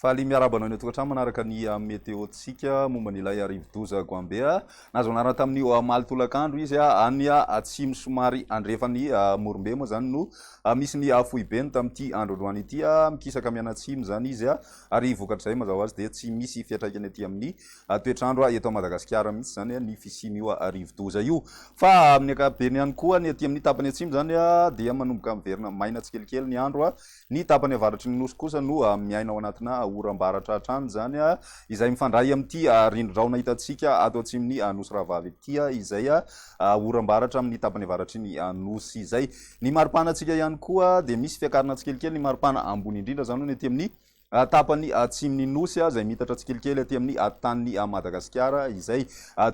Faly miarabana ny tokantrano manaraka ny météo-tsika momba ny ilay arivo-doza Goambea. Nazo anarana tamin'io omaly tolakandro izy any atsimo somary andrefany Morombe moa zany no misy ny fohibeny tamin'ity androany ity mikisaka mianatsimo zany izy ary vokatrizay mazava azy dia tsy misy fiatraikany aty amin'ny toetrandro eto Madagasikara mihitsy zany ny fisian'io arivo-doza io. Fa amin'ny ankapobeny ihany koa ny aty amin'ny tapany atsimo zany dia manomboka miverina maina tsikelikely ny andro ny tapany avaratry ny nosy kosa no miaina ao anatina oram-baratra hatrany zany izay mifandray amin'ity rindrodraona hitantsika ato atsimon'ny nosy Rahavavy ety izay oram-baratra amin'ny tapany avaratry ny nosy izay. Ny maripanatsika ihany koa dia misy fiakarana tsikelikely ny maripana ambony indrindra zany ny aty amin'ny tapany atsimon'ny nosy izay mitatra tsikelikely aty amin'ny tanin'ny Madagasikara izay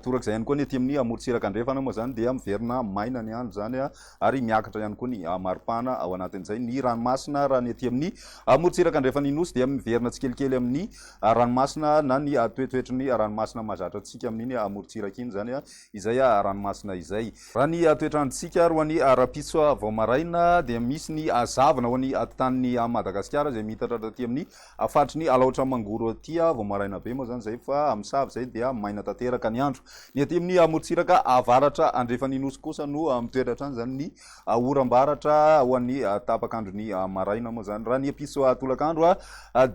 torak'izay ihany koa ny aty amin'ny morotsiraka andrefana moa zany dia miverina maina ny andro zany ary miakatra ihany koa ny maripana ao anatin'izay. Ny ranomasina raha ny aty amin'ny morotsiraka andrefany nosy dia miverina tsikelikely amin'ny ranomasina na ny toetoetry ny ranomasina mahazatra antsika amin'iny morotsiraka iny zany izay ranomasina izay. Raha ny toetrandrotsika roany rapitso vao maraina dia misy ny zavona ho an'ny tanin'ny Madagasikara izay mitatra aty amin'ny afatry ny alaotra mangoro aty vao maraina be moa zany zay fa misavy zay dia maina tanteraka ny andro. Ny aty amin'ny morotsiraka avaratra andrefany nosy kosa no mitoetra any zany ny oram-baratra ho an'ny tapakandro ny maraina moa zany. Raha ny apiso tolakandro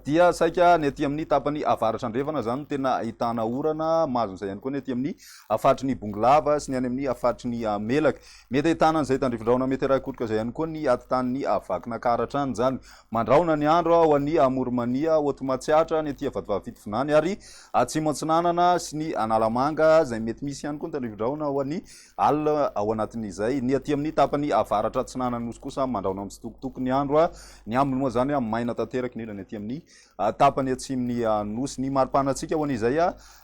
dia saika ny aty amin'ny tapany avaratra andrefana zany tena ahitana orana mahazo an'izay ihany koa ny aty amin'ny afatry ny bongolava sy ny any amin'ny afatry ny melaka. Mety ahitana an'izay tandrifin-drahona meterakotrika izay ihany koa ny atitan'ny vakina karatra any zany. Mandraona ny andro ho an'ny Moromania Otomatsiatra ny aty Vatovavy ary Atsimo Antsinanana sy ny Analamanga izay mety misy ihany koa ny tandrifin-drahona ho an'ny alina ao anatin'izay. Ny aty amin'ny tapany avaratra Antsinanana nosy kosa mandraona mitsitokotoko ny andro ny ambiny moa zany maina tanteraka indrindra ny aty amin'ny tapany atsimon'ny nosy. Ny maripanatsika ho an'izay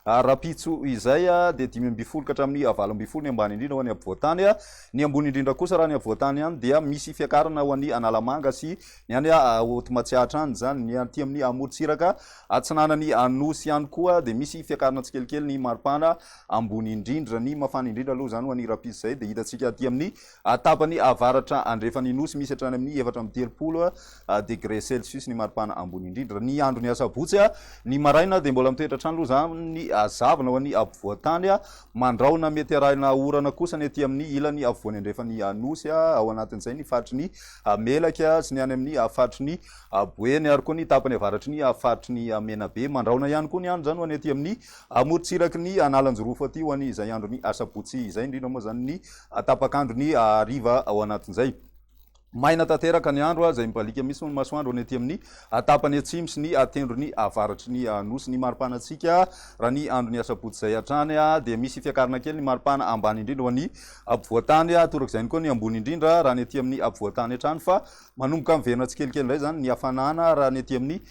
rapitso izay dia 5 ka hatramin'ny 8 ny ambany indrindra ho an'ny ampovoantany. Ny ambony indrindra kosa raha ny ampovoantany any dia misy fiakarana ho an'ny Analamanga sy ny any Otomatsiatra any zany. Ny aty amin'ny morotsiraka Antsinanany nosy ihany koa dia misy fiakarana tsikelikely ny maripana ambony indrindra ny mafana indrindra aloha zany ho an'ny rapitso izay dia hitantsika aty amin'ny tapany avaratra andrefany nosy misy hatrany amin'ny 4 degré celsius ny maripana ambony indrindra. Ny andro ny asabotsy ny maraina dia mbola mitoetra hatrany aloha zany ny zavona ho an'ny ampovoantany mandraona mety arahina orana kosa ny aty amin'ny ilany afovoany andrefany nosy ao anatin'izay ny fatry ny melaka sy ny any amin'ny fatry ny boeny ary koa ny tapany avaratry ny fatry ny menabe. Mandraona ihany koa ny andro zany ho any aty amin'ny morotsiraky ny Analanjorofo aty ho any izay andro ny asabotsy izay indrindra moa zany ny tapakandro ny hariva ao anatin'izay. Maina tanteraka ny andro izay mipalika misy ny masoandro ny aty amin'ny tapany atsimo sy ny tendro ny avaratry ny nosy. Ny maripanatsika raha ny andro ny asabotsy izay hatrany dia misy fiakarana kely ny maripana ambany indrindra ho an'ny ampovoantany torak'izay ihany koa ny ambony indrindra raha ny aty amin'ny ampovoantany hatrany fa manomboka miverina tsikelikely indray zany ny hafanana raha ny aty amin'ny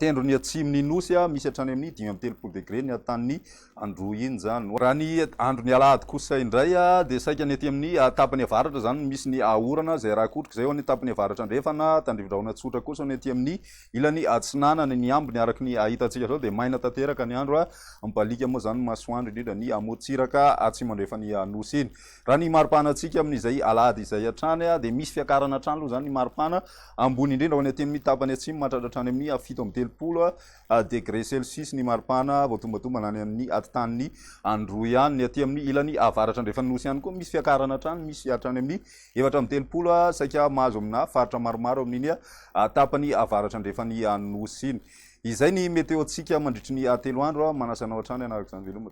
tendro ny atsimony nosy misy hatrany amin'ny 5 degré ny atanin'ny andro iny zany. Raha ny andro ny alahady kosa indray dia saika ny aty amin'ny tapany avaratra zany misy ny orana izay rakotrika izay ho an'ny tapany avaratra andrefana tandrifin-drahona tsotra kosa ny aty amin'ny ilany Atsinanana ny ambiny araky ny hitantsika zao dia maina tanteraka ny andro mipalika moa zany masoandro indrindra ny morotsiraka atsimo andrefany nosy iny. Raha ny maripanatsika amin'izay alahady izay hatrany dia misy fiakarana hatrany aloha zany ny maripana ambony indrindra ho any aty amin'ny tapany atsimo mahatratra hatrany amin'ny 7 degré celsius ny maripana vao tombatomba nany amin'ny atitan'ny andro ihany. Ny aty amin'ny ilany avaratra andrefany nosy ihany koa misy fiakarana hatrany misy hatrany amin'ny 7 saika mahazo amina faritra maromaro amin'iny tapany avaratra andrefany nosy iny. Izay ny météo-tsika mandritry ny 3 andro manasanao hatrany anaraka izany veloma.